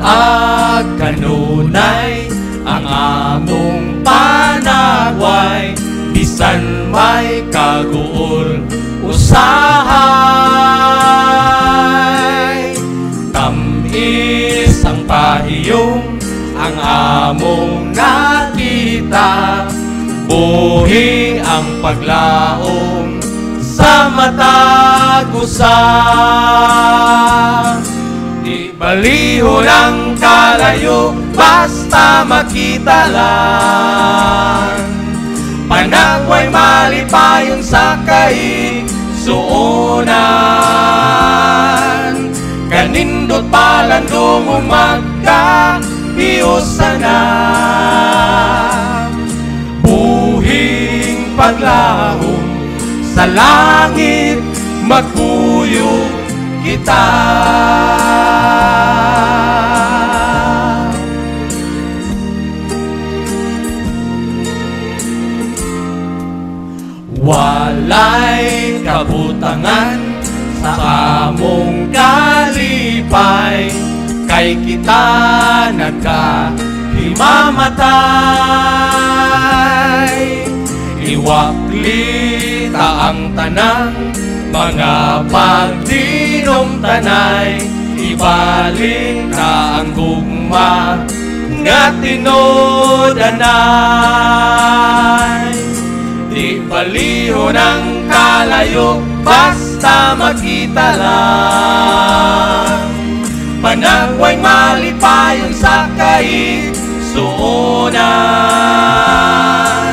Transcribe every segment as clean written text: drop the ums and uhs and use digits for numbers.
ag kanunay ang among panagway, bisan may kaguol usahay. Tamis ang pahiyong ang among nakita, buhi ang paglaom sa matag usa. Di balihon ang kalayo basta makita lang, panagway malipayon sa kaigsuonan. Kanindot palandong magkahiusa na, buhing paglahom sa langit magpuyo kita. Walay kabutangan sa among kalipay, kay kita nagkahimamatay. Iwakli ta ang tanang mga pagdinom-tanay, ibalik na ang gugma nga tinodanay. Di balihon ang kalayo basta makita lang, panagway malipayon sa kaigsuonan.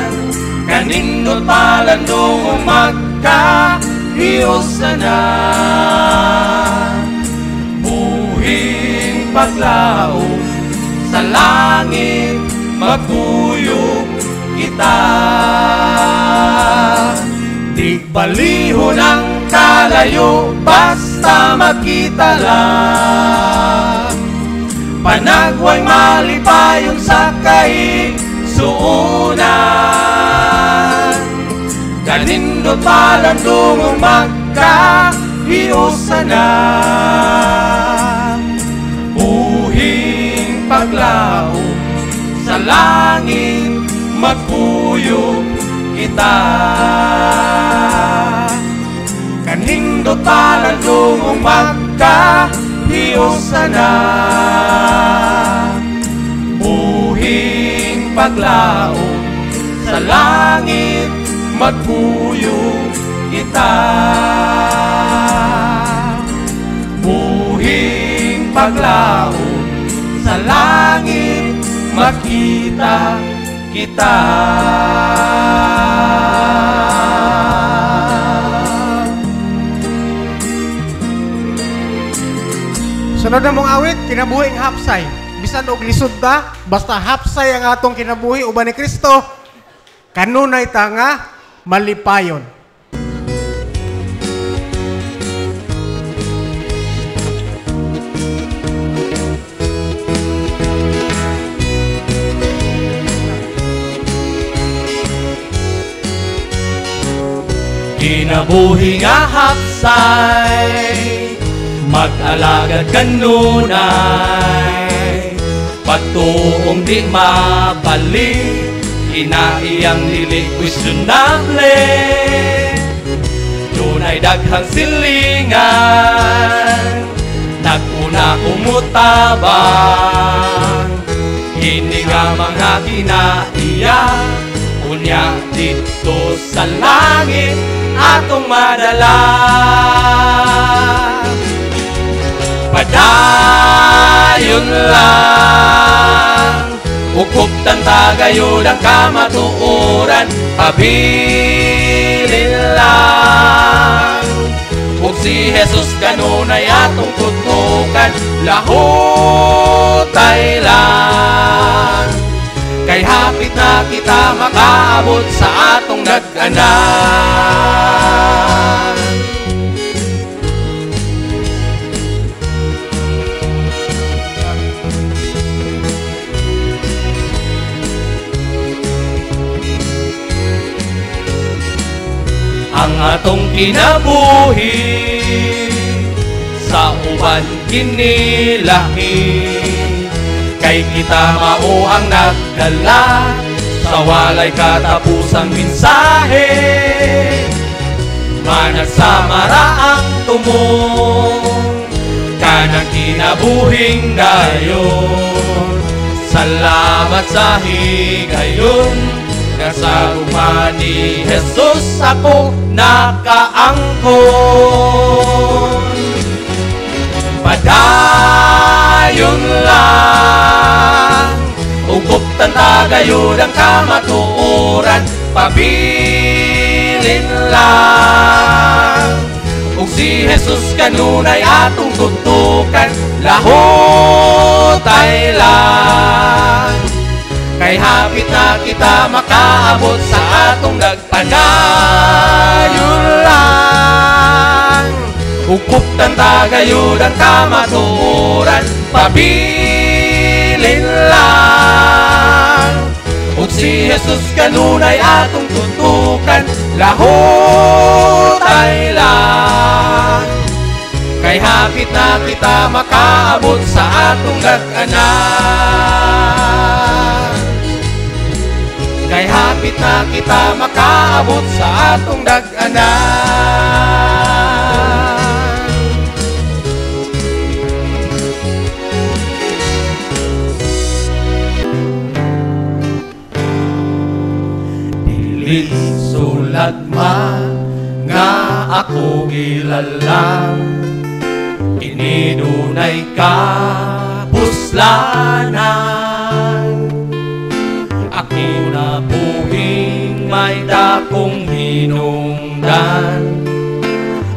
Kanindot palandong magkahiusa na, buhing paglaom sa langit magpuyog kita. Di balihon ang kalayo basta makita lang, panagway malipayon sa kaigsuonan. Kanindot palandong magkahiusa na, buhing paglaom sa langit magpuyog kita. Kanindot palandong magkahiusa na, buhing paglaom sa langit magpuyog kita. Buhing paglaom sa langit makita kita. Sunod na mong awit, kinabuhi ang hapsay. Bisan og lisod ta, basta hapsay ang atong kinabuhi uban ni Kristo, kanunay ta nga malipayon. Kinabuhi nga hapsay, mag-alagad kanunay, patuong di mabalik, inaiyang dili questionable. Dunay daghang silingan, naguna umutabang, hindi nga mga kinaiya, unya dito sa langit atong madala. Padayon lang, ukuptan tagayod ang kamatuoran, pabilin lang. Ug si Jesus kanunay atong tutukan, lahutay lang. Kay hapit na kita makaabot sa atong nag-anak. Ang atong kinabuhi sa uban kinilahi, kay kita mao ang nagdala sa walay katapusang mensahe. Managsamara ang tumong kanang kinabuhing dayon. Salamat sa higayon nga sa ugma ni Jesus ako nakaangkon. Padayon lang uguptan tagayon ang kamatuoran, pabilin lang ug si Jesus kanunay atong tutukan, lahotay lang kay hapit na kita makaabot sa atong nagpadayon lang uguptan tagayon ang kamatuoran, pabilin lang ug si Jesus kanunay atong tutukan, lahotay lang kay hapit na kita makaabot sa atong dag-anan. Kay hapit na kita makaabot sa atong dag-anan. Dili sulagma nga ako gilalang, ininunay kapuslanan. Ako na buhing may dakong hinungdan,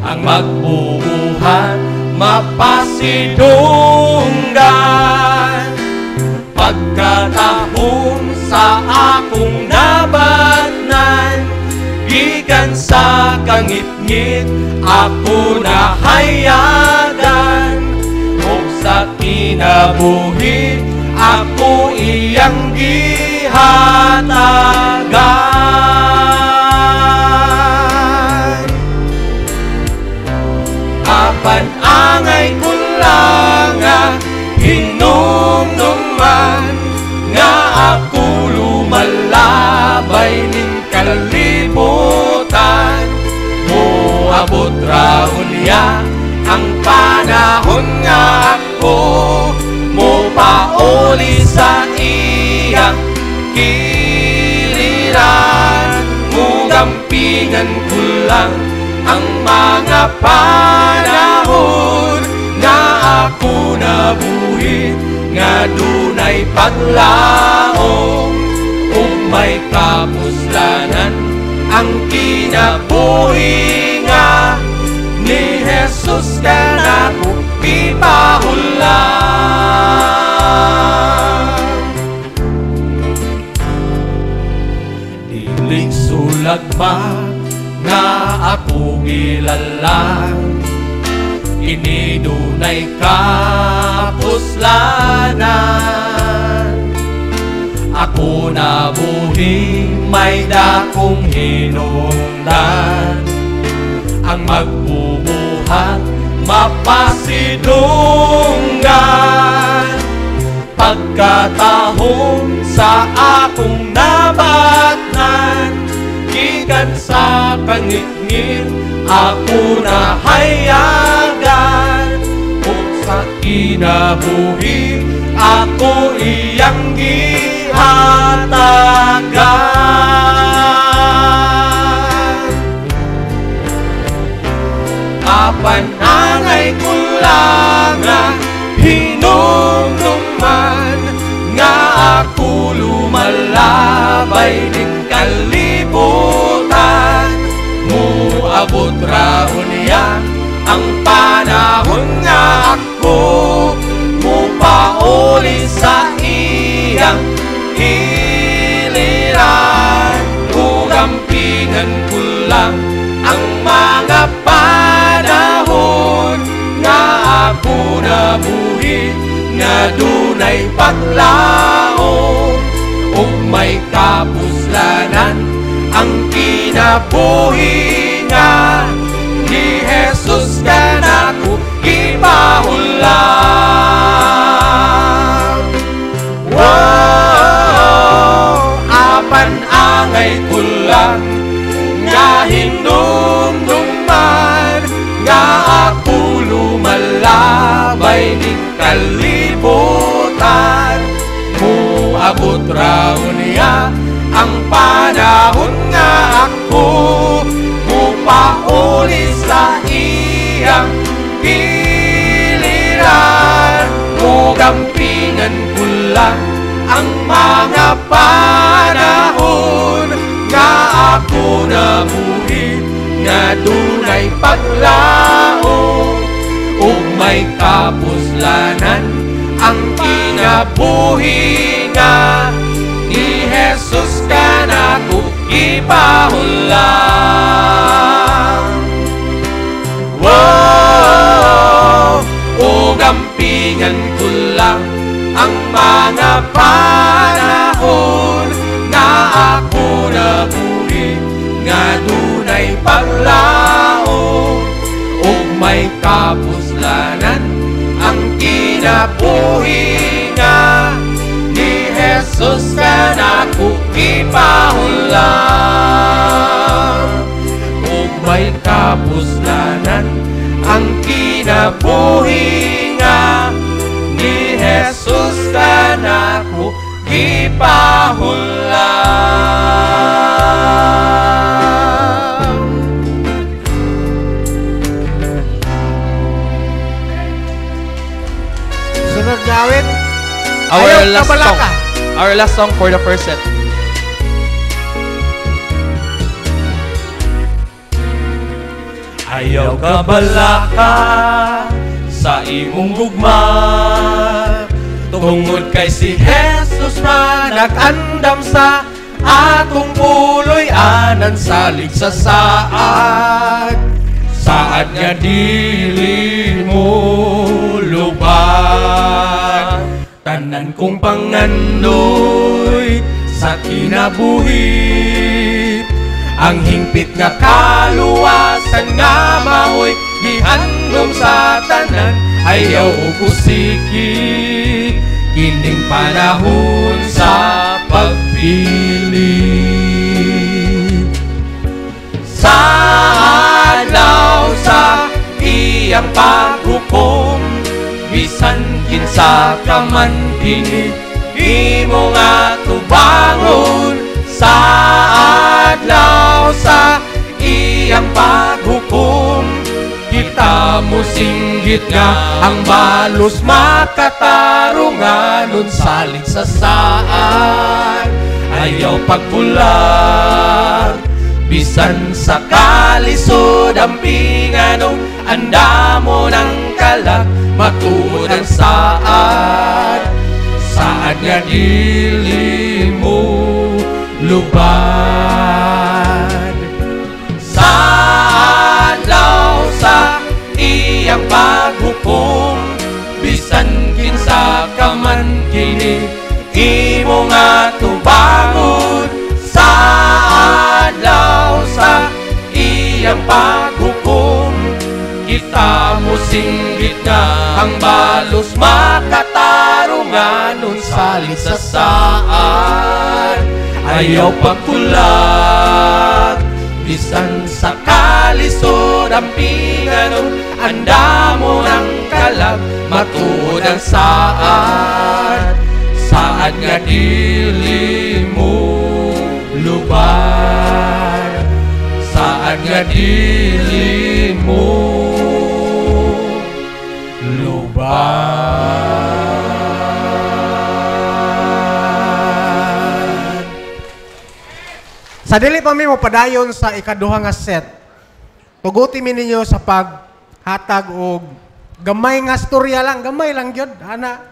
ang magbubuhat mapasidunggan. Pagkatahon sa akong nabatnan, gikan sa kangit-ngit ako nahayagan. Ug sa kinabuhi ako iyang gihatagan. Apan angay ko lang nga hinumduman nga ako lumalabay ning kalibutan. Moabot raon niya ang panahon nga ako mopauli sa iyang giliran. Mugampingan ko lang ang mga panahon nga ako nabuhi, nga dunay paglaom ug may kapuslanan. Ang kinabuhi nga ni Jesus kanako ipahulang. Diling sulagma nga ako gilalang, inidunay kapuslanan. Ako nabuhi may dakong hinungdan, ang magbubuhat mapasidunggan. Pagkatahon sa akong nabatnan, gikan sa kangit-ngit ako nahayagan. Ug sa kinabuhi ako iyang gihatagan. Apan angay ko lang nga hinumduman nga ako lumalabay ning kalibutan. Muabot raon niya ang panahon nga ako mupauli sa iyang giliran. Mugampingan ko lang ang mga panahon nga ako nabuhi, nga dunay paglaom ug may kapuslanan. Ang kinabuhi nga ni Jesus kanako ipahulang. Maabot raon niya ang panahon nga ako mupauli sa iyang giliran. Mugampingan ko lang ang mga panahon nga ako nabuhi nga dunay paglaom ug may kapuslanan ang kinabuhi nga ni Jesus ka nako ipahulang. Wow, ug ampingan ko lang ang mga panahon nga ako nabuhi nga dunay paglaom ug may kapuslanan ang kinabuhi nga ni Jesus ka nako ipahulang. Ug may kapuslanan ang kinabuhi nga ni Jesus ka nako ipahulang. Sunod na awit. Our Ayaw last song. kabalaka. Our last song for the first set. Ayaw ka balaka sa imong gugma tungod kay si Jesus man nag-andam sa atong puloy anan salig sa saad. Saad nga dili mo lubag tanan kong pangandoy sa kinabuhi. Ang hingpit nga kaluwasan nga mahoy gihandom sa tanan ayaw ug usiki kining panahon sa pagpili. Sa adlaw sa iyang paghukom bisan kinsa ka man kini imo nga tubangon. Sa adlaw sa iyang paghukom kita mo singgit nga ang balos makatarunganon salig sa saan. Ayaw pagbulag bisan sa kalisod ang pinganong andamo ng kalag matuod ang saan. Saan nga dili mo lubad. Sa adlaw sa iyang paghukom bisan kinsa ka man kini imo nga tubangon. Sa adlaw sa iyang paghukom kita mo singgit nga ang balos makatarunganon salig sa saan. Ayaw pagkulag bisan sa kalisod ang pinganon andamo ng kalag matuod ang saan. Saan nga dili mo lubad. Saan nga dili mo lubad. Sa dili pa mi mo padayon sa ikaduha nga set. Tuguti mi ninyo sa paghatag og gamay nga storya lang, gamay lang gyud ana.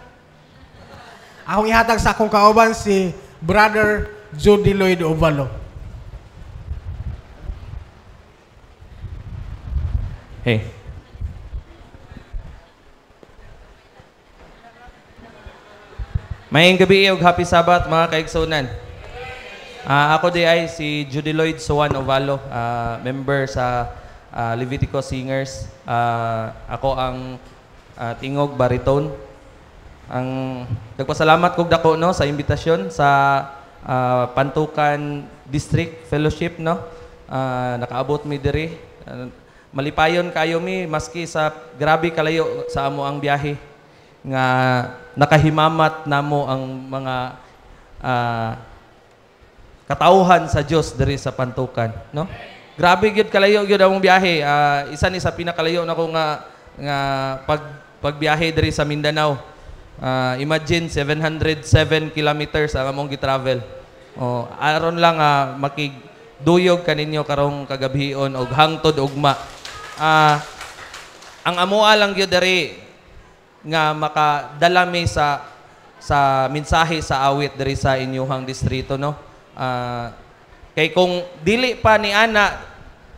Akong ihatag sa akong kauban si Brother Judy Lloyd Ovalo. Hey. Maying gabi ug happy Sabat mga kaigsunan. Ako di ay si Judy Lloyd Suwan Ovalo, member sa Levitico Singers. Ako ang tingog baritone. Ang nagpasalamat kog dako no sa imbitasyon sa Pantukan District Fellowship no. Nakaabot mi diri. Malipayon kayo mi maski sa grabe kalayo sa amo ang biyahe nga nakahimamat namo ang mga katauhan sa Dios diri sa Pantukan, no? Grabe gyud kalayo gyud among biyahe. Isa ni sa pinakalayo nako nga pagbiyahe diri sa Mindanao. Imagine 707 kilometers ang among gi-travel. Aron lang makigduyog kaninyo karong kagabhion og hangtod ugma. Ang amoa lang gyud diri nga makadala mi sa mensahe sa awit diri sa inyuhang distrito, no? Kay kung dili pa ni ana,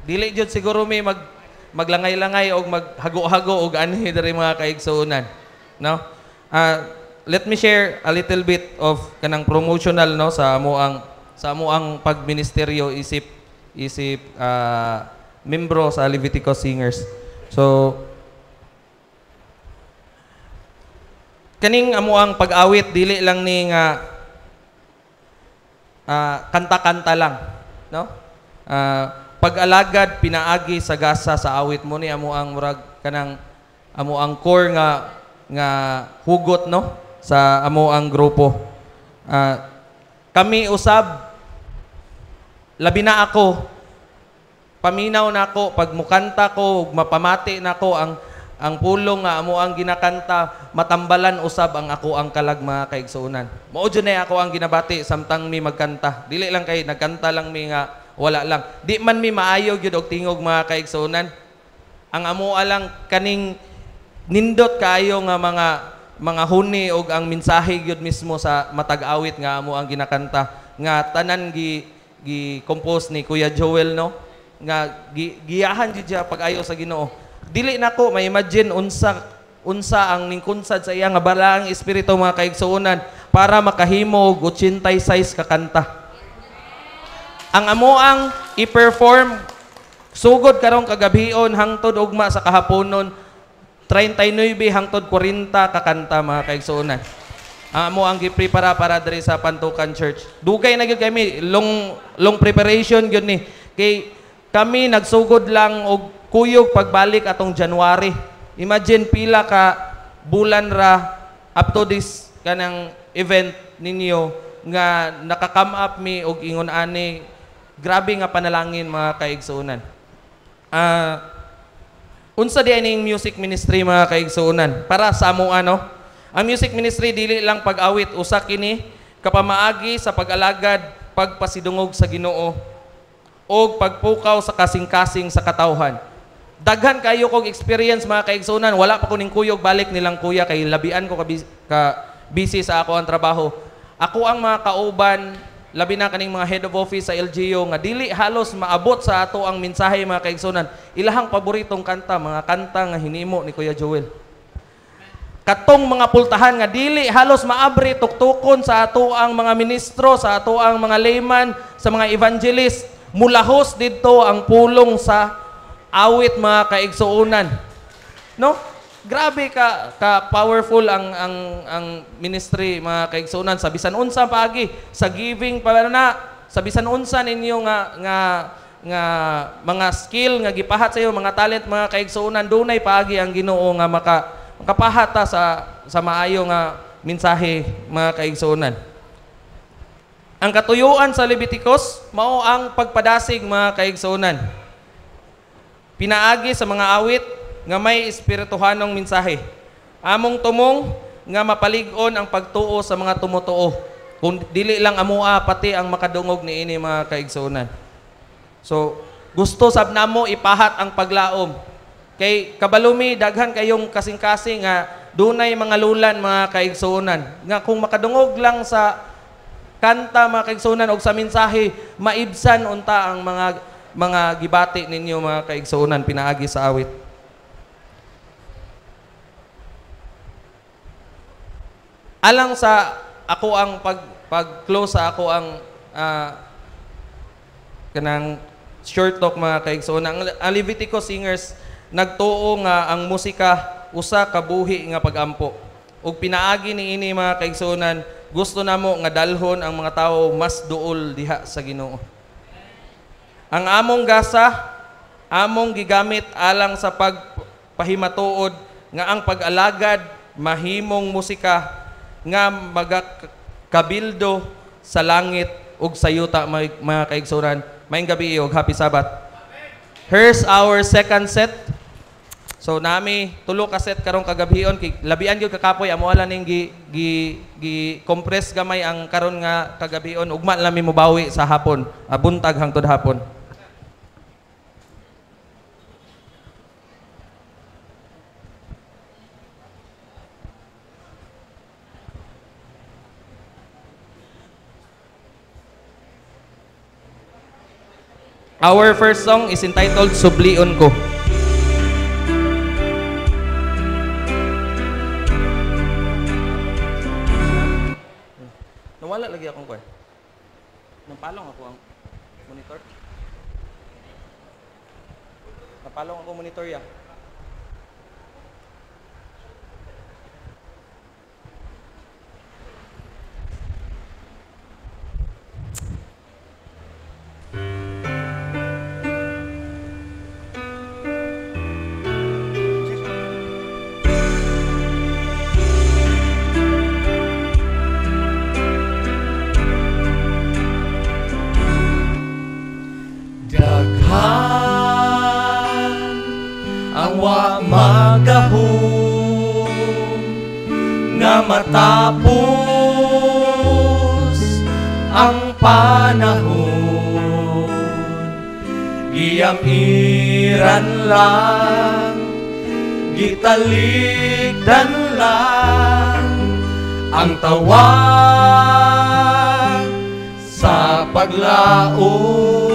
dili jud siguro mi maglangay-langay og maghago-hago og anhi diri mga kaigsuonan, no? Let me share a little bit of kanang promotional, no, sa amoang pagministeryo isip membro sa Leviticus Singers. So kaning amoang pag-awit dili lang ni nga kanta-kanta lang, no? Pag-alagad pinaagi sa gasa sa awit mo ni amoang murag kanang amoang core nga hugot, no, sa amoang grupo. Kami usab, labi na ako, paminaw na ako pag mukanta ko, mapamati na ko ang pulong nga amo ang ginakanta, matambalan usab ang ako ang kalag mga kaigsuonan. Mao jud na ako ang ginabati samtang mi magkanta. Dili lang kay nagkanta lang mi nga wala lang. Di man mi maayo gyud og tingog mga kaigsuonan. Ang amo lang kaning nindot kaayo nga mga huni og ang mensahe gyud mismo sa matag awit nga amo ang ginakanta nga tanan gi compose ni Kuya Joel, no, nga giyahan jud siya pag-ayo sa Ginoo. Dili nako ma-imagine unsa ang ningkunsad sa iya nga balaang espiritu mga kaigsuonan para makahimo og 86 ka kanta. Ang amoang i-perform sugod karong kagabhion hangtod ugma sa kahaponon 39 hangtod 40 ka kanta mga kaigsuonan. Amo ang giprepara para diri sa Pantukan Church. Dugay na gyud kami, long preparation gyud ni. Kay kami nagsugod lang og kuyog pagbalik atong January. Imagine pila ka bulan ra up to this kanang event ninyo nga naka-come up mi og ingon ani. Grabe nga panalangin mga kaigsuonan. Unsa di aning music ministry mga kaigsuonan para sa amo ano? Ang music ministry dili lang pag-awit, usa kini kapamaagi sa pag-alagad, pagpasidungog sa Ginoo o pagpukaw sa kasing-kasing sa katawhan. Daghan kayo kong experience mga kaigsuonan, wala pa ko ning kuyog balik nilang kuya kay labian ko ka busy sa ako ang trabaho. Ako ang mga kauban, labi na kaning mga head of office sa LGU nga dili halos maabot sa ato ang mensahe mga kaigsuonan. Ilahang paboritong kanta, mga kanta nga hinimo ni Kuya Joel. Katong mga pultahan nga dili halos maabri tuktukon sa ato ang mga ministro, sa ato ang mga layman, sa mga evangelist. Mulahos didto ang pulong sa awit mga kaigsuonan. No? Grabe ka powerful ang ministry mga kaigsuonan sa bisan unsa paagi sa giving para na sa bisan unsa ninyo nga mga skill nga gipahat sa iyo, mga talent mga kaigsuonan, dunay paagi ang Ginoo nga makapahata sa maayo nga mensahe mga kaigsuonan. Ang katuyuan sa Leviticus mao ang pagpadasig mga kaigsuonan. Pinaagi sa mga awit nga may espirituhanong mensahe. Among tumong nga mapalig-on ang pagtuo sa mga tumutuo. Kung dili lang amoa pati ang makadungog niini mga kaigsuonan. So, gusto sab namo ipahat ang paglaom. Kay kabalumi daghan kayong kasing-kasing nga dunay mga lulan mga kaigsuonan. Nga kung makadungog lang sa kanta mga kaigsuonan og sa mensahe, maibsan unta ang mga gibati ninyo mga kaigsuonan pinaagi sa awit. Alang sa ako ang pag-close sa ako ang kanang short talk mga kaigsuonan. Ang Leviticus Singers nagtuo nga ang musika usa ka buhi nga pagampo. Ug pinaagi niini mga kaigsuonan, gusto namo nga dalhon ang mga tawo mas duol diha sa Ginoo. Ang among gasa, among gigamit alang sa pagpahimatuod nga ang pag-alagad mahimong musika nga magakabildo sa langit ug sa yuta, mga kaigsunan. Maayong gabi ug happy Sabbath. Here's our second set. So nami tulo ka set karong kagabhion kay labian gyud kakapoy amo ala ning gi compress gamay ang karon nga kagabhion ugma lami mo bawi sa hapon, buntag hangtod hapon. Our first song is entitled Sublion Ko. Nawala lagi akong kwan. Napalong ako ang monitor. Napalong ako monitor ya. Ang wa magahom nga matapos ang panahon, giyamiran lang, gitaligdan lang ang tawag sa paglaom.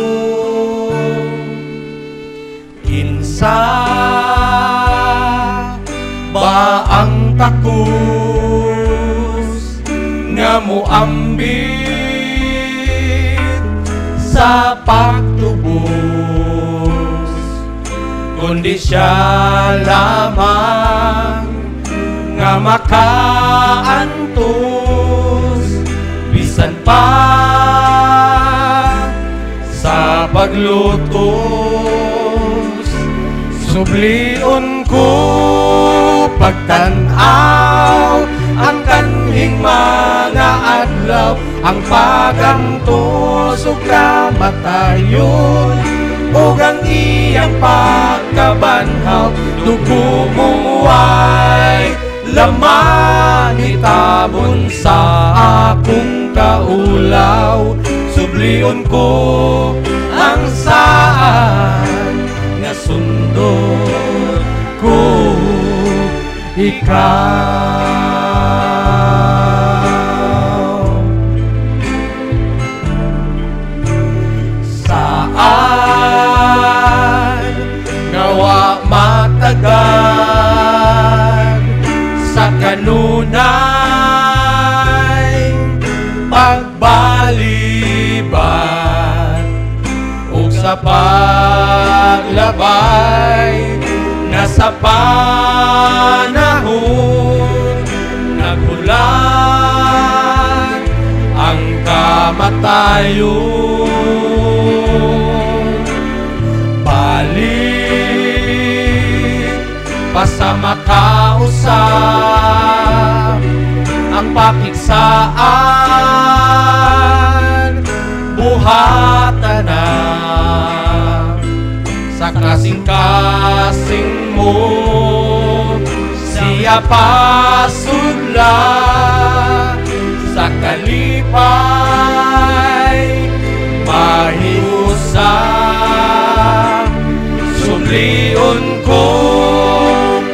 Kinsa ba ang takos nga moambit sa pagtubos, kundi siya lamang nga makaantos bisan pa sa paglutos. Sublion ko pagtanaw ang kanhing mga adlaw, ang pagantos ug kamatayon, ug ang iyang pagkabanhaw. Dugo mong way laman itabon sa akong kaulaw. Sublion ko ang saan nga sundot ko ikaw. Saan nga wa matagan sa kanunay pagbaliban ug sa paglabay na sa panahon naghulat ang kamatayon. Balik pa sa makausap ang pakigsaan, buhatan na sa kasing-kasing mo, siya pasudla sa kalipay mahiusap. Sublion ko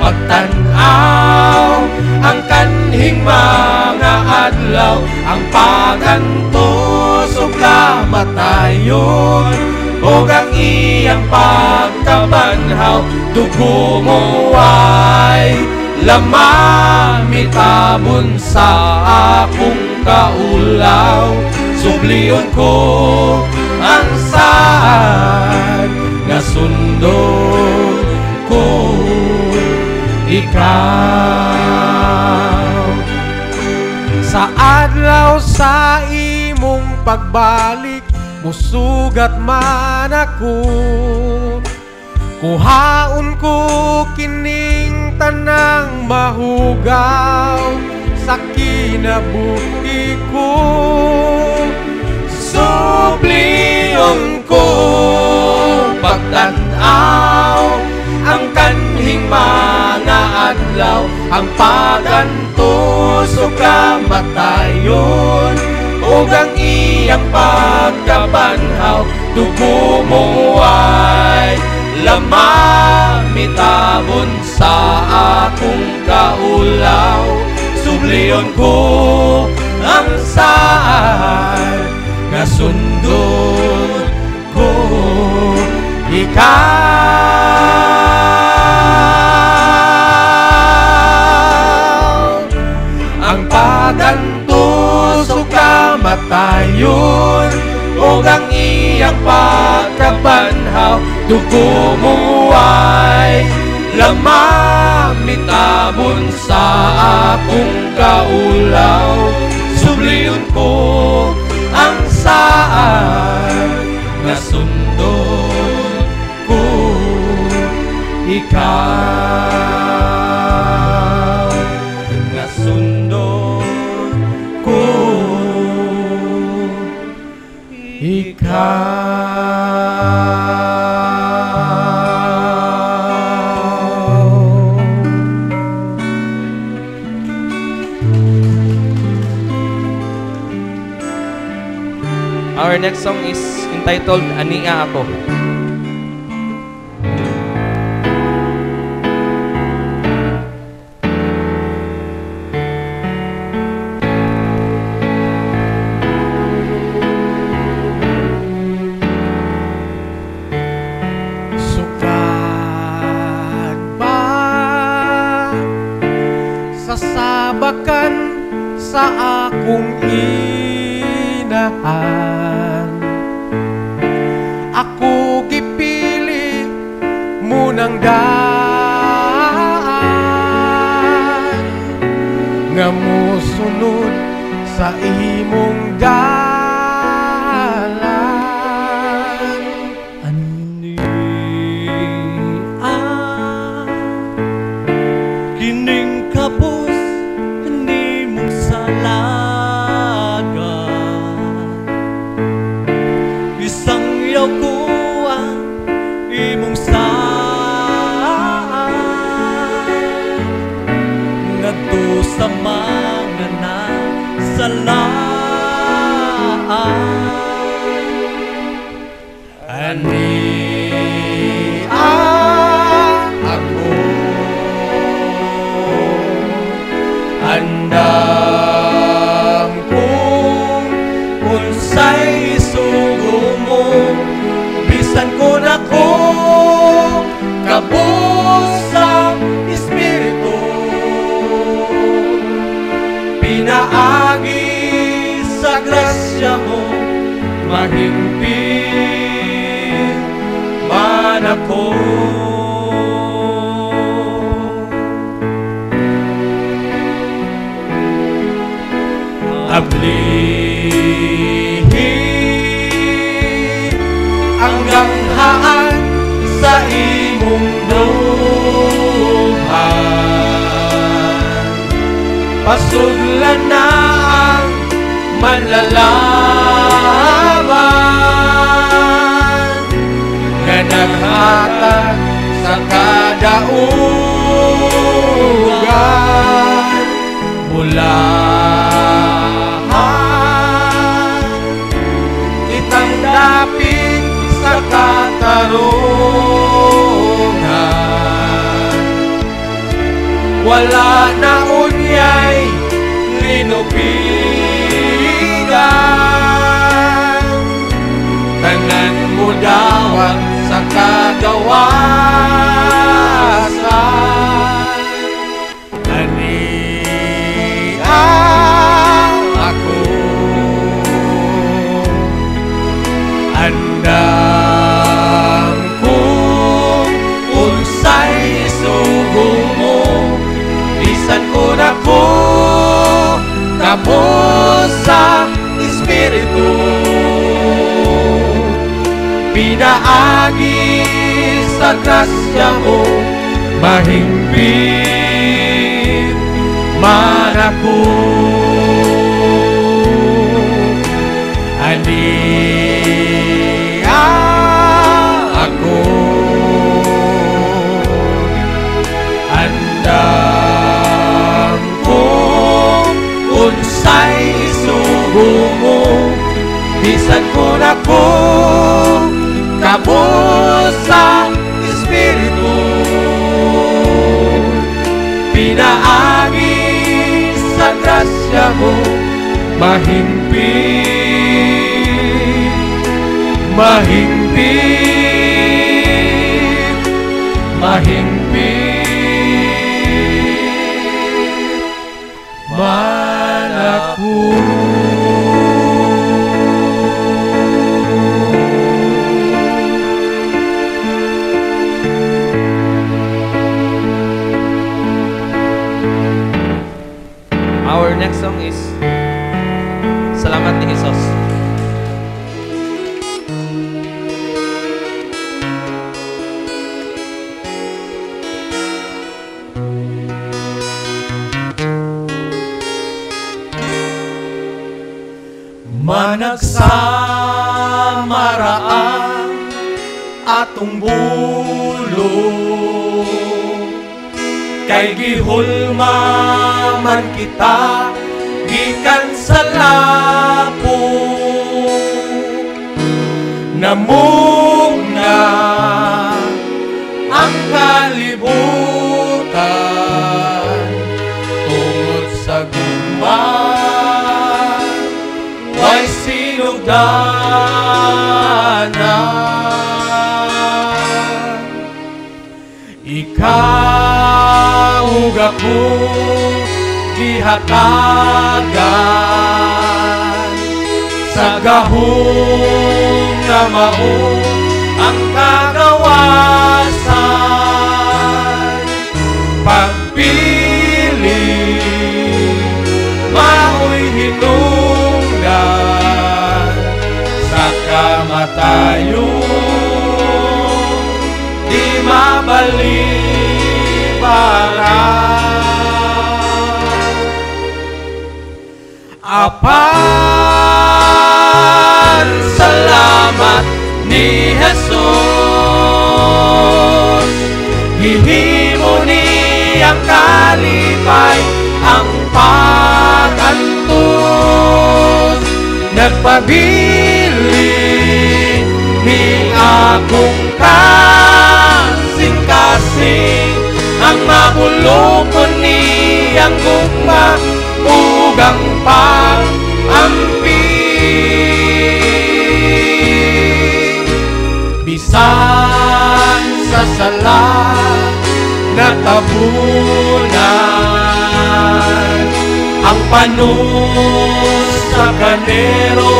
pagtanaw ang kanhing mga adlaw, ang pagantos ug kamatayon, ug ang iyang pagkabanhaw. Dugo mo ay lamang mitabon sa akong kaulaw. Sublion ko ang saan nga sundot ko ikaw. Sa adlaw sa imong pagbalik, musugat man ako, kuhaon ko kining tanang mahugaw sa kinabuhi ko. Subliyon ko pagtanaw ang kanhing mga adlaw, ang pagantuso kamatayon ug ang iyang pagkabanhaw. Dugo mo ay lamamitabon sa akong kaulaw. Subliyon ko ang saan nga sundot ko ikaw. Ang pagantuso kamatayon ug ang iyang pagkabanhaw. Dugo mo ay lamamitabon sa akong kaulaw. Subliyon ko ang saan nga sundot ko ikaw. Nga sundot ko Our next song is entitled Ania Ako. Sukat ba sasabakan sa akong inahan? Ako gipili munang daan nga musunod sa imong dalan. kining kapos ni mong salaga, isang yaw ko ang imong saan ngadto sa mga nasalaan. Ako andam kong Unsay isugo mo, bisan ko na ko kabus sa espiritu. Pinaagi sa grasya mo, mahimpit man ako. Ablihin hanggang haan sa imong duhan. Pasudlan na ang manlalaban nga naghatag sa kadaugan mula dapit sa katarungan. Wala na unyay linupigan, tanan mo dawat sa kagawasan. Andam kung unsay sugo mo, bisan ko na ko kabus sa espiritu. Pinaagi sa grasya mo, mahimpit man ako. gumo bisan ko na ko kabus sa Espiritu pinaagi sa grasya mo mahimpit mahimpit mahimpit manakuro. Our next song is Salamat ni Jesus. Managsamaraan atong bulong kay gihulma man kita gikan sa lapo namugna ang kalibutan tungod sa gumay way sinugdanan ikaw ug ako gihatagan sa gahong na mao ang kagawasan pagpili mao'y hinungdan sa kamatayon di mabalibaran apan salamat ni Jesus gihimo niyang kalipay ang pag-antos nagpabili ni akong kasing-kasing ang mabulokon niyang gugma ugang pag-ampi bisan sa sala natabunan ang panos sa kanero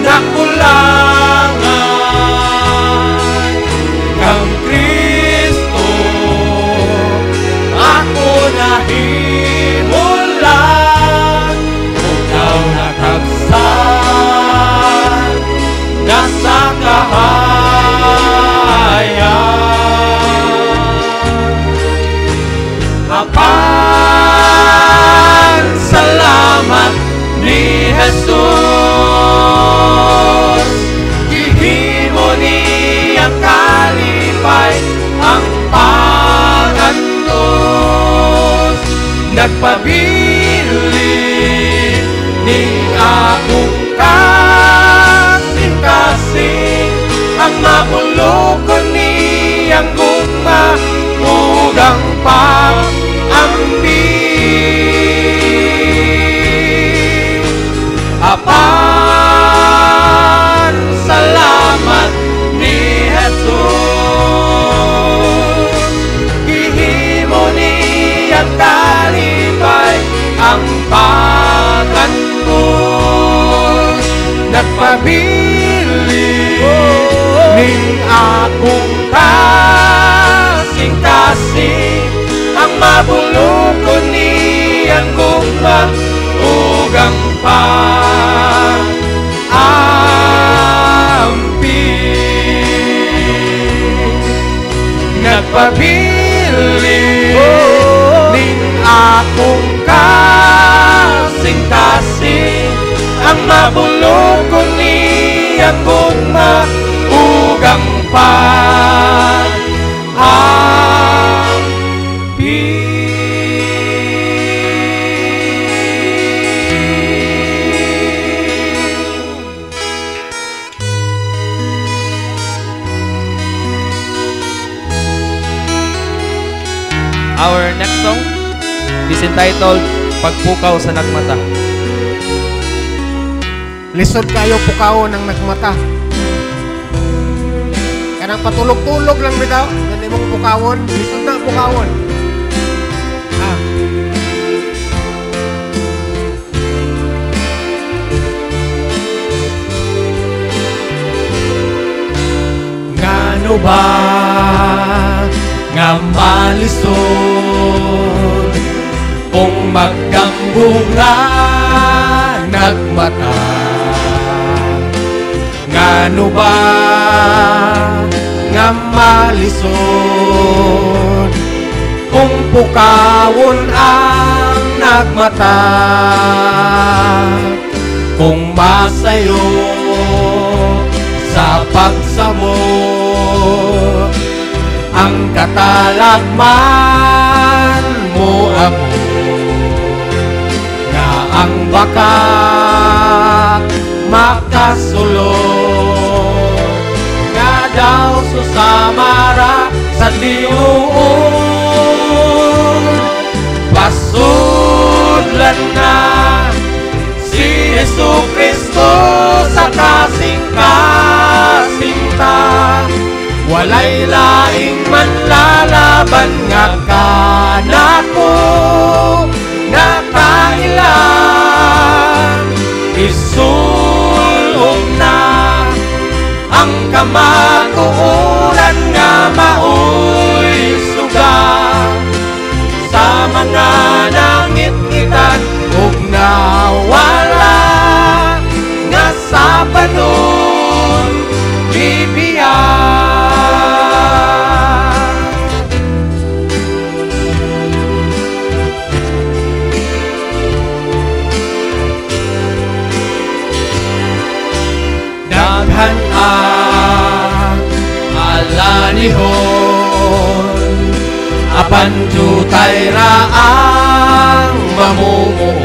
nakulangan kang Kristo ako nahimulan ikaw nakagsan nasa kahayan apan salamat ni Jesus gihimo niyang kalipay ang pag-antos nagpabili ni akong kasing-kasing ang mabulokon niyang gugma ugang pag-ampi apan salamat ni Jesus gihimo niyang kalipay ang pag-antos nagpabili ni akong kasing-kasing ang mabulokon niyang gugma ugang pag-ampi nagpabili ning akong kasing-kasing ang mabulokon niyang gugma ugang pag-ampi next song is entitled Pagpukaw sa Nagmata. Lisod kayo pukawon ng nagmata. Kanang patulog-tulog lang bitaw. Yan imong pukawon. Lisod na pukawon. Ah. Ngano ba nga malisod kung magkambunga nagmata? Ngano ba nga malisod kung pukawon ang nagmata? Kung masayo sa pagsabot ang katalagman mo ako, nga ang baka makasulod, nga daw susamara sa diuon. Pasudlan na si Jesucristo sa kasing-kasinta, walay laing manlalaban nga kanako nakailan. Isulong na ang kamatuoran nga maoy suga sa mga nangit-ngitan ug nawala nga sa panon bibiyan. Daghan ang alanihon, apan jutay raang mamumuo.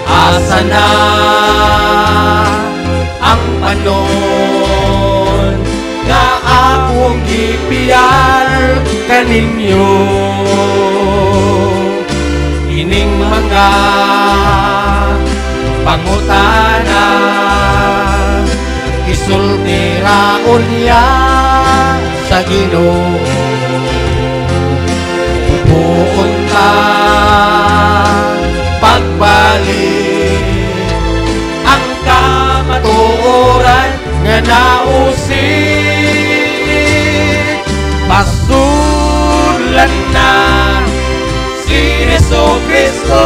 Asa na ang panon nga akong gipiyar kaninyo? Ining mga pangutana isultiraon niya sa Ginoo. Pupunta pagbalik ang kamatuoran nga nausik. Pasulan na si Jesucristo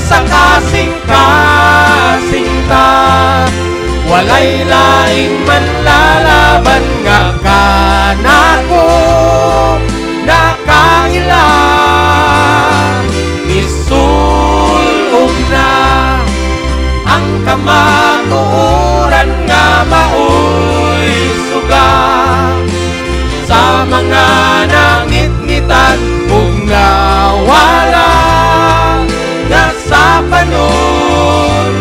sa kasing-kasinta, walay laing manlalaban nga kanako nakailan. Isulong na ang kamatuoran nga maoy suga sa mga nangit-ngitan ug nawala nga sa panon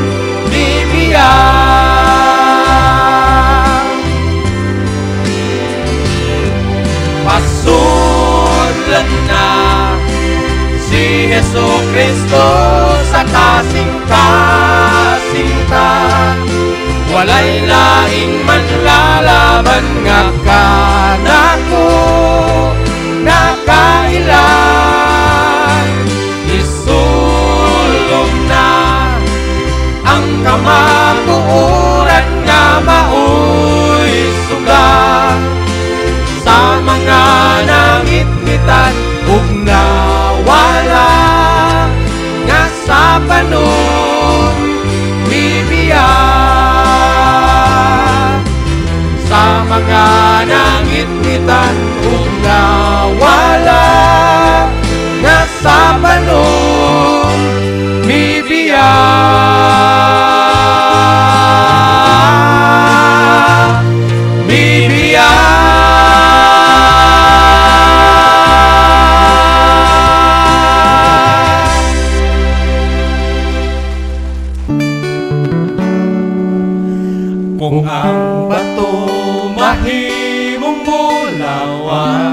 bibiyan. Pasudlan na si Jesucristo sa kasing-kasinta, walay laing manlalaban nga kanako nakailan. Isulong na ang kamatuoran nga maoy suga sa mga nangit-ngitan ug nawala nga sa panon bibiyan. Sa mga nangit-ngitan ug nawala nga sa panon bibiyan. Bibiyan. Kung ang bato mahimong bulawan,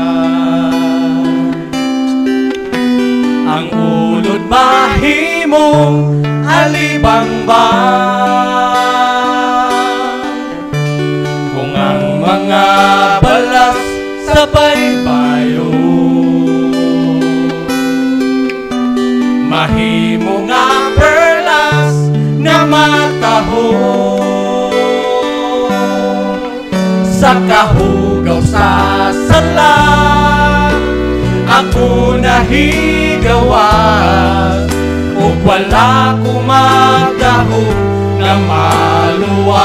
mahimong alibangbang. Kung ang mga balas sa baybayo mahimo nga perlas na mataho sa kahugaw sa sala, ako nahigawas ug wala ko magdaho na maluwas.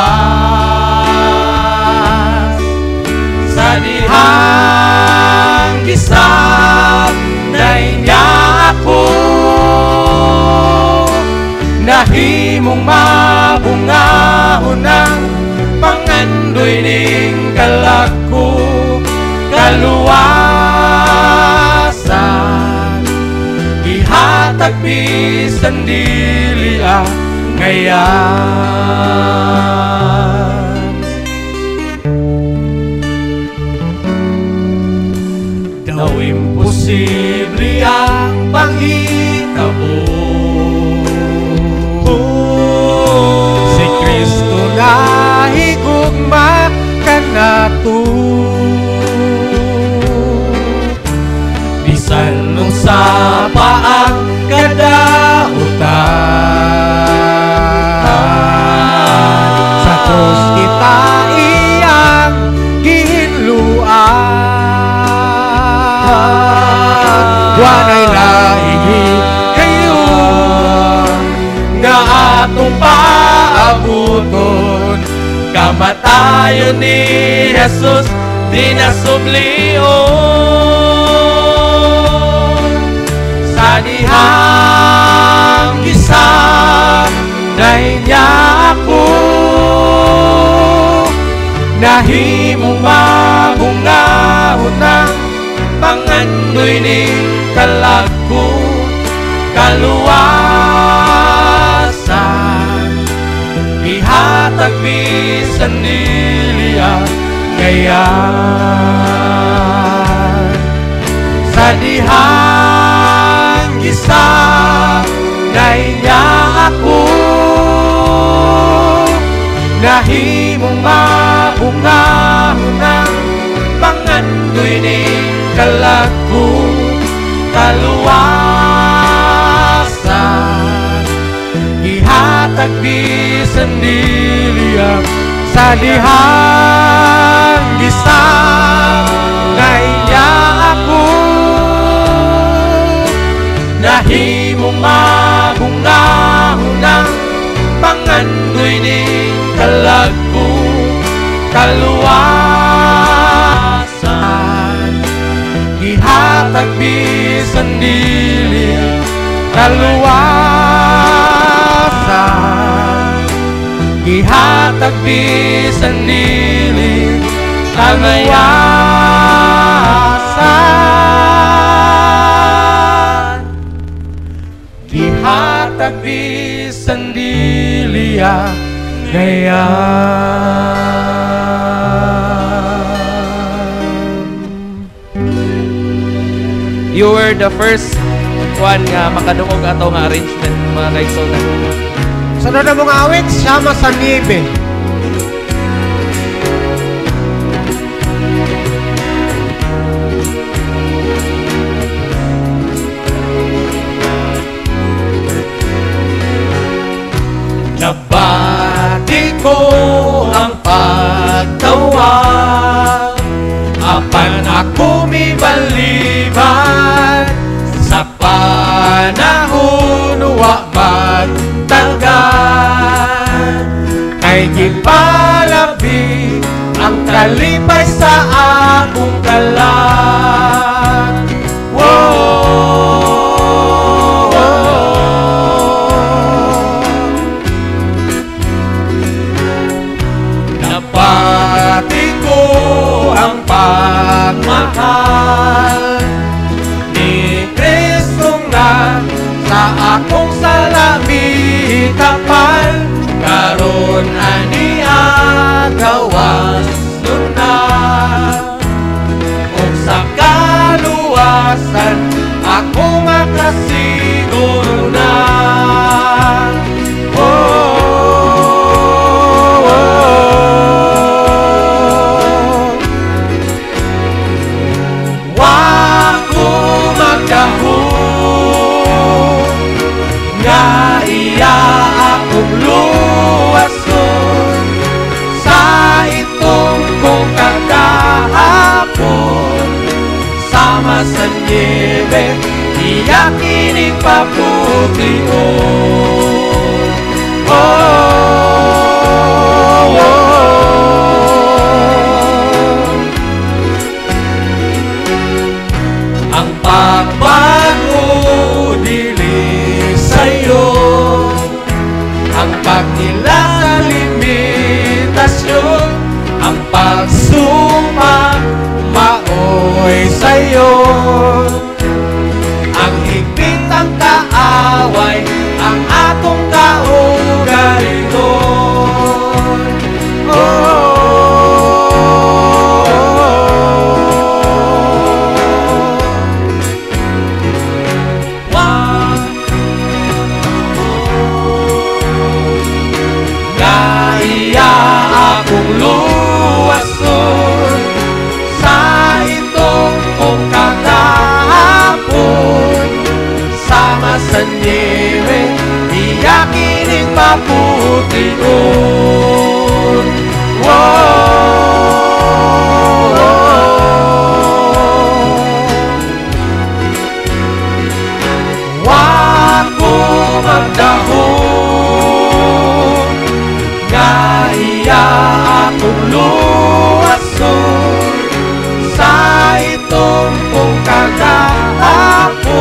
Sa dihang gisab na inya ako, nahimong mabungahon ang pangandoy ning kalako kaluwasan. Ihatag bisan dili ngayan. Daw imposible ang panghitabo, Si Kristo na higugma kanato. bisan nung sa paang kadautan. Sa krus kita iyang ginluan. Wanay laing kayo nga atong paabuton, kamatayon ni Jesus di nasublion. Sa dihang gisab na inya ako, nahimong mabungahon ng pangandoy ning kalako kaluwasan. Ihatag bisan dili ngayan. Sa dihang gisab na inya ako, nahimong mabungahon ng pangandoy ning kalako kaluwasan. Ihatag bisan dili sa dihang gisab na inya ako, nahimong mabungahon ng pangandoy ning kalako kaluwasan. Ihatag bisan dili kaluwasan. Ihatag bisan dili kaluwasan. Ihatag bisan dili ngayan. You were the first one nga makadungog ato nga arrangement, mga kaigsunan. Sunod na mga awit, Sama sa Niebe. Nabati ko ang pagtawa, apan ako mibaliban sa panahon wa magtagal. Kay yakining paputiyon. Ang pagbago dili sa'yo, ang pagila sa limitasyon, ang pagsuma maoy sa'yo, ang higpit ang kaaway, ang atong kaugalingon. Naiya akong luwason sa itong kong kakahapon, sama sa niwe, iyakining paputiyon. Wako magdahon, naiya akong luwason sa itong kong kagahapon,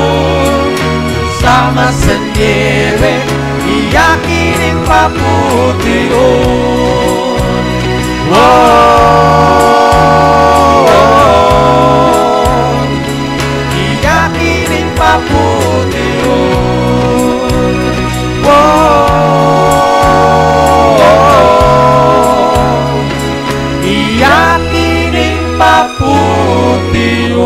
sama sa nieve, iyakining paputiyon. Iyakining paputiyon. Iyakining paputiyon.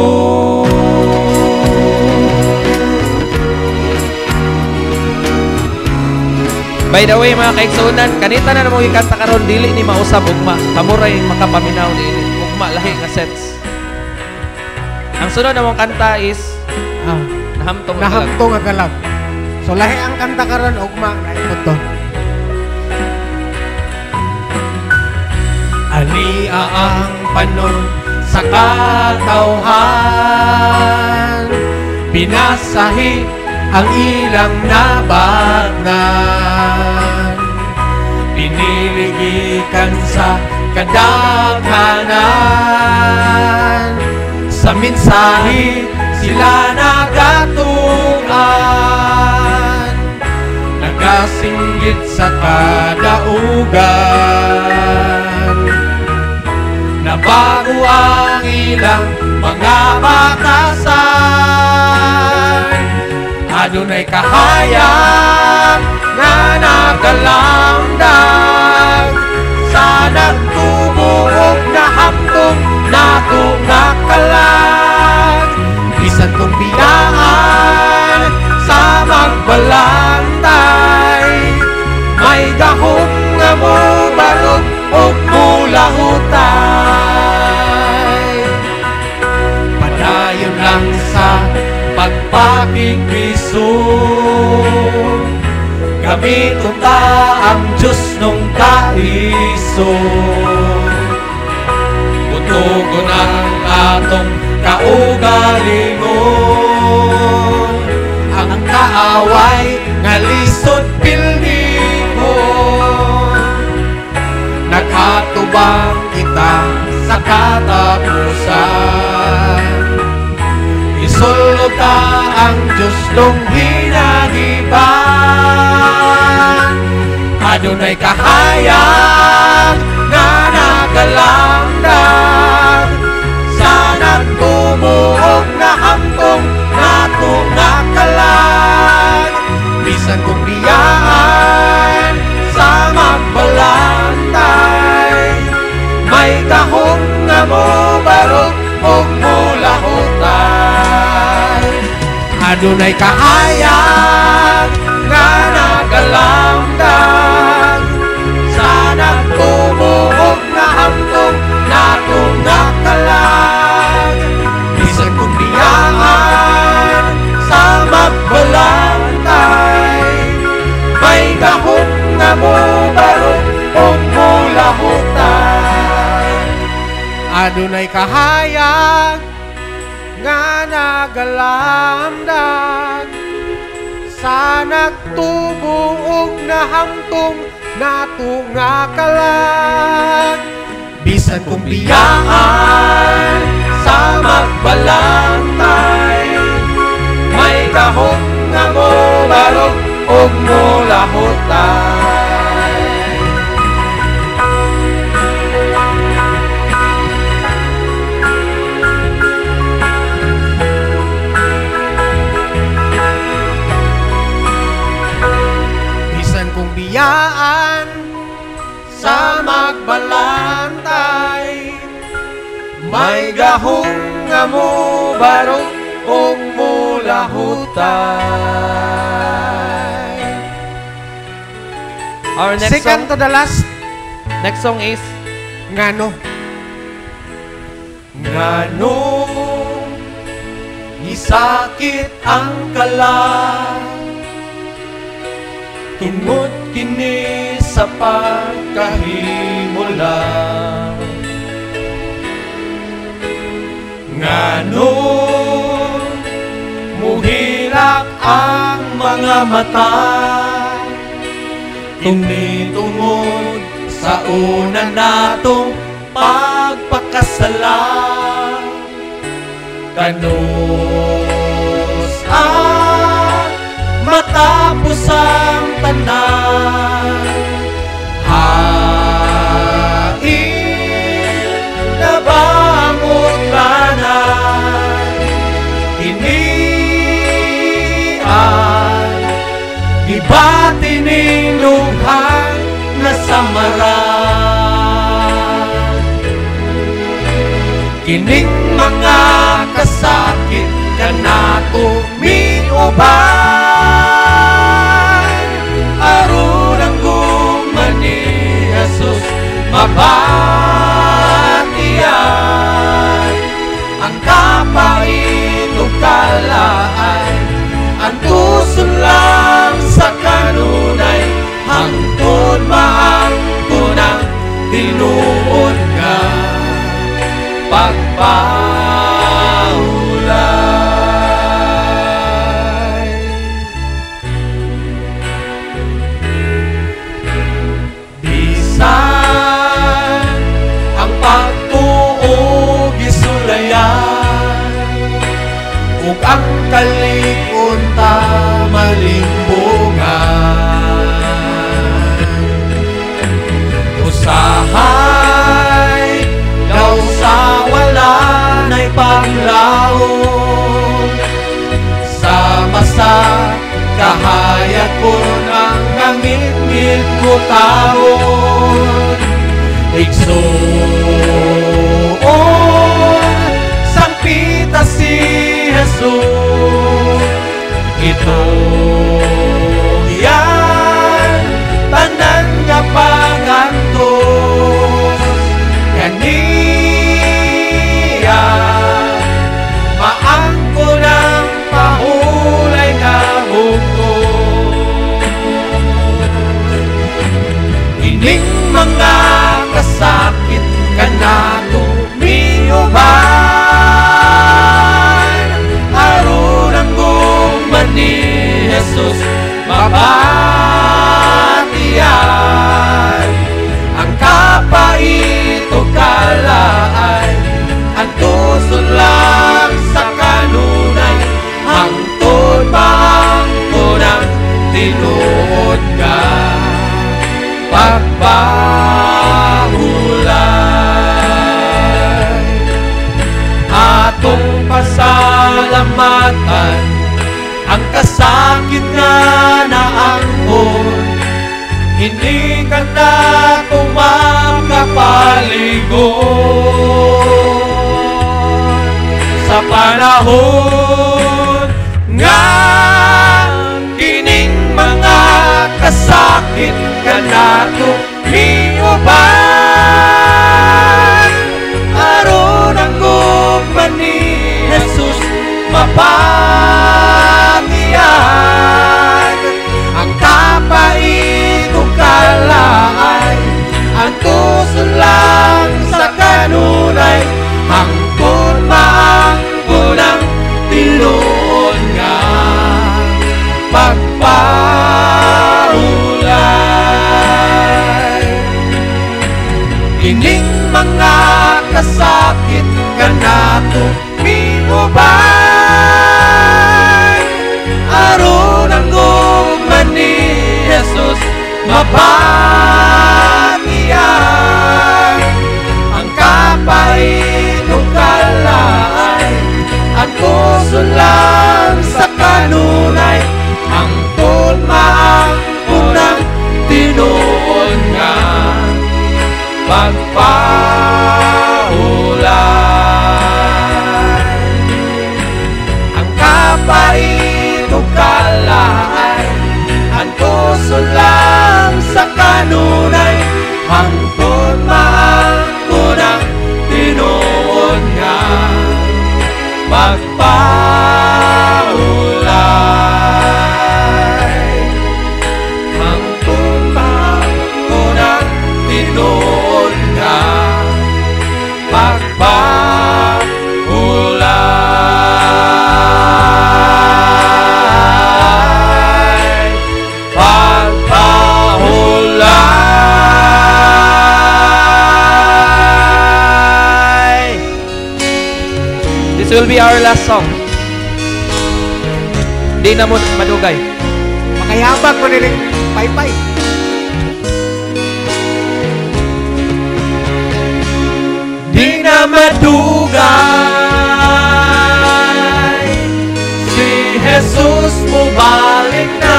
By the way, mga kaigsunan, kanita na namang ikanta karon dili ni mausab ugma. Kamuray makapaminaw ni ini. Ugma lahi nga sets. Ang sunod namang kanta is Nahamtong nga Galag. Nahamtong nga galag. So lahi ang kanta karon ugma naipot to. Ania ang panon sa katawhan, pinasahi ang ilang nabatnan, piniligikan sa kadaghanan, sa mensahe sila nagatungan, nagasinggit sa kadaugan, nabago ang ilang mga batasan. Adunay kahayag nga nagalamdag sa nagtumuog na haptong nato nga kalag. Bisan kong biyaan sa magbalantay, may gahom nga mo barog o mulahutay. Padayon lang sa pagpakikristo, gamiton ta ang Diyos nung kaiso. Butugon ang atong kaugalingon, ang kaaway nga lisod pilnihon. Naghatubang kita sa katapusan, isulod ka ang Diyos nung hinagiban. Adunay kahayag nga nagalamdag sa nagtumuog na hangtong nato nga kalag. Bisan kong biyaan sa magbalantay, may kahong nga mo barog o mulahutay. Adunay kahayag nga nagalamdag sa nagtumuog na hangtong nato nga kalag. Bisan kong biyaan sa magbalantay, may kahong nga mo barog o mulahutay. Adunay kahayag nga nagalamdag sa nagtubo og nahangtong nato nga kalag. Bisan kung Biyaan sa magbalantay, may kahong nga mo barog og mo lahutay. bisan kung biyaan sa magbalantay, May gahong nga mo barog og mo lahutay. Our second to the last, next song is ngano. Ngano isakit ang kalag, tungod kini sa pagkahimulang. Ngano muhilak ang mga mata, tungod sa una natong pagpakasala. Kanos matapos ang tanan, hain na bangot kanan, inian ibati ning lughang nasamaran. Kining mga kasakit kanato miuban, aron ang gumani Jesus mabatian. Ang kapait ug kalaan, ang tuson lang sa kanunay, hangtod maangko ng tinuod ka pagpahulay. Bisan ang pagtuo gisulayan, ug ang kalikon ta malimbungan. Usahay daw sa wala na'y paglaon, sa masa kahayakon ang nangit-ngit mo taon. Igsuon sang pita si Jesus, ito yan tanan nga pagantos. Kaniya maangko ng pahulay nga bukod. Ining mga kasakit kanato miuban, aron ang gumani Jesus mabatian. Ang kapait o kalaan, ang tuson lang sa kanunay, hangtod maangko ng tinuod ka pagpahulay. Atong pasalamatan ang kasakit nga naangkon, hindi ka na tumagkapaligon. Sa panahon nga kining mga kasakit kanato miuban, aron ang gumani Jesus mabatian. Ang kapait ug kalaan, ang tuson lang sa kanunay, hangtod maangko ng tinuod nga pagpahulay. Ining mga kasakit kanato minubay aron ang gugma ni Jesus mabatian ang kapait ug kalay at puso lang sa kanunay ang tulmaang unang tinuod nga pagpahulay ang kapait ug kalay ang puso lang sa kanunay ang tulmaang unang tinuod nga pagpahulay ang tulmaang unang tinuod nga pagpahulay pagpahulay. This will be our last song. Di na mo madugay. Makayabag mo niling paypay. Di na madugay si Jesus mo balik na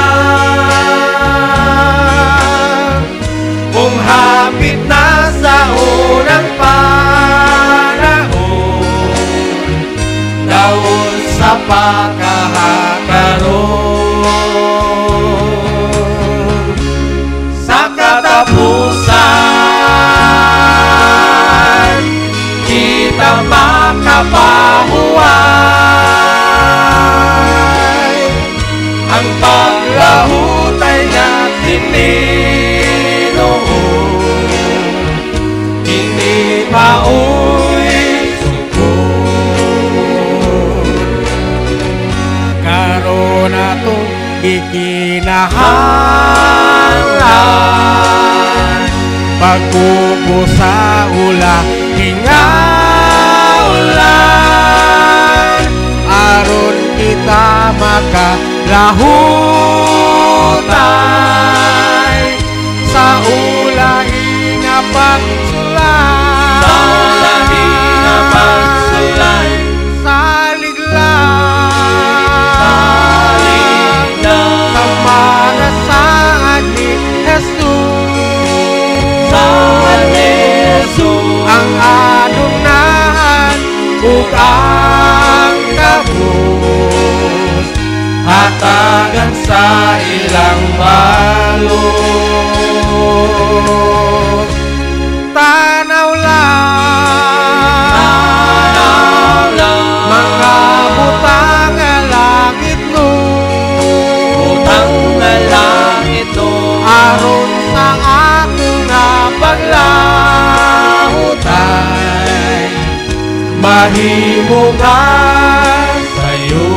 kung hapit na sa unang panahon daon sa pagkahakaroon sa katapusan kita makapahuway ang paglahutay natin Ginoo kini maoy sugod Karon atong gikinahanglan pagkubo sa ula hingaulan aron kita makalahutay sa ulahi nga pagsulay sa ulahi nga pagsulay salig lang salig lang sa mga saad ni Jesus saad ni Jesus ang adunahan ug ang kabus hatagan sa ilang balos tanaw lang mga butang nga langit no utang na langit no aron sa ato nga paglahutay mahimo nga sayo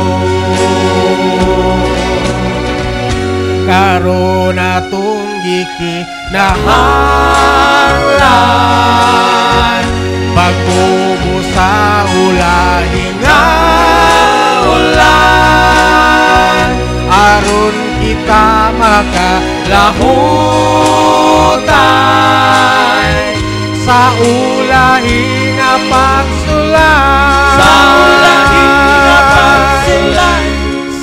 karon atong gikinahanglan pagkubo sa ulahi nga ulan aron kita makalahutay sa ulahi nga pagsulay sa ulahi nga pagsulay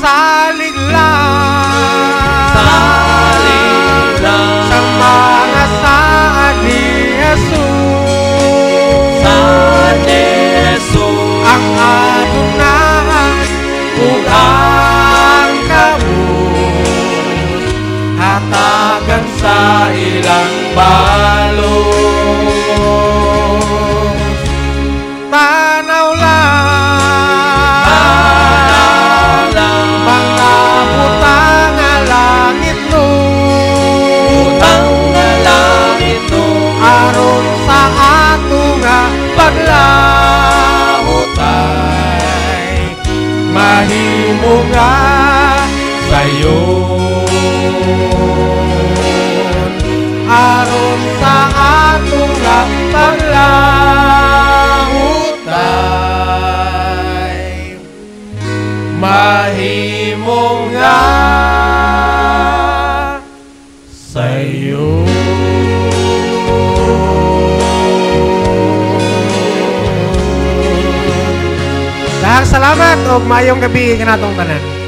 salig lang salig lang sa mga saad ni Jesus saad ni Jesus ang adunahan ug ang kabus hatagan sa ilang balos tanaw lang mga butang nga langit no utang na langit no aron sa ato nga paglahutay mahimo nga sayon aron mahimo nga sa'yo. Dahil salamat o mayong gabi kanatong tanan.